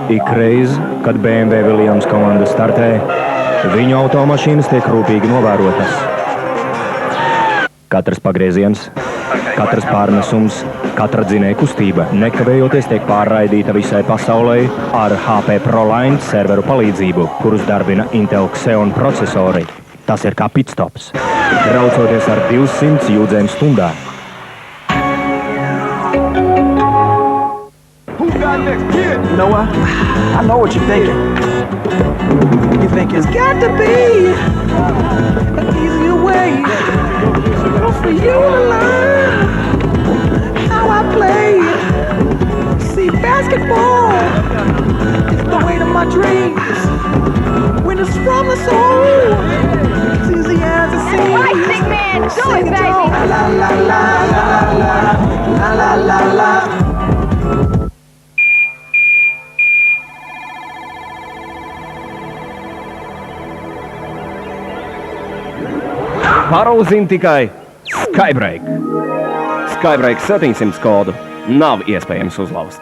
Ikreiz, kad BMW Williams komanda startē, viņu automašīnas tiek rūpīgi novērotas. Katrs pagrieziens, katrs pārnesums, katra dzinēja kustība nekavējoties tiek pārraidīta visai pasaulē ar HP ProLine serveru palīdzību, kurus darbina Intel Xeon procesori. Tas ir kā pitstops, braucoties ar 200 jūdzēm stundā. You know what? I know what you're thinking. You think it's got to be an easier way for you to learn how I play. See, basketball is the way to my dreams. When it's from the soul, it's easy as it seems. That's right, big man. Do it, baby. La la la la la la la la la. Parauzini tikai Skybreak. Skybreak 700 kodu nav iespējams uzlauzt.